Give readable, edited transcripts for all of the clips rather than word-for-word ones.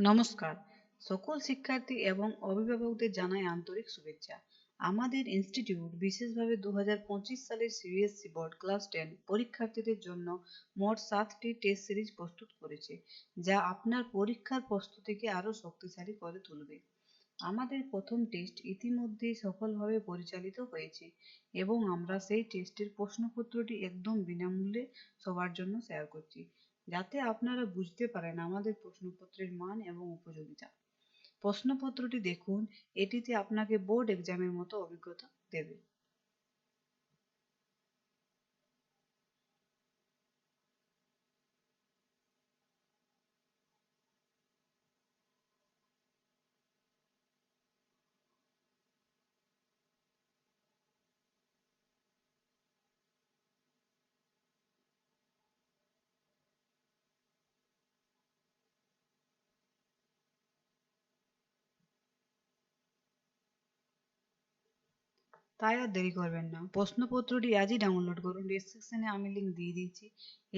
নমস্কার, সকল শিক্ষার্থী এবং অভিভাবকদের জানাই আন্তরিক শুভেচ্ছা। আমাদের ইনস্টিটিউট বিশেষভাবে 2025 সালের সিবিএসসি বোর্ড ক্লাস 10 পরীক্ষার্থীদের জন্য মোট 7টি টেস্ট সিরিজ প্রস্তুত করেছে, যা আপনার পরীক্ষার প্রস্তুতিকে আরও শক্তিশালী করে তুলবে। আমাদের প্রথম টেস্ট ইতিমধ্যেই সফলভাবে পরিচালিত হয়েছে এবং আমরা সেই টেস্টের প্রশ্নপত্রটি একদম বিনামূল্যে সবার জন্য শেয়ার করছি, যাতে আপনারা বুঝতে পারেন আমাদের প্রশ্নপত্রের মান এবং উপযোগিতা। প্রশ্নপত্রটি দেখুন, এটিতে আপনাকে বোর্ড এক্সামের মতো অভিজ্ঞতা দেবে। তাই আর দেরি করবেন না, প্রশ্নপত্রটি আজই ডাউনলোড করুন। ডেসক্রিপশনে আমি লিঙ্ক দিয়ে দিয়েছি,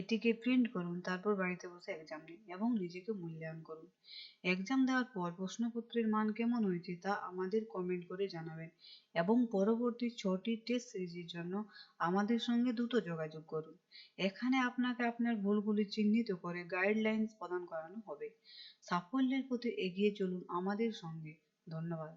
এটিকে প্রিন্ট করুন, তারপর বাড়িতে বসে এক্সাম দিন এবং নিজেকে মূল্যায়ন করুন। এক্সাম দেওয়ার পর প্রশ্নপত্রের মান কেমন হয়েছে তা আমাদের কমেন্ট করে জানাবেন এবং পরবর্তী 6টি টেস্ট সিরিজের জন্য আমাদের সঙ্গে দ্রুত যোগাযোগ করুন। এখানে আপনাকে আপনার ভুলগুলি চিহ্নিত করে গাইডলাইন্স প্রদান করানো হবে। সাফল্যের পথে এগিয়ে চলুন আমাদের সঙ্গে। ধন্যবাদ।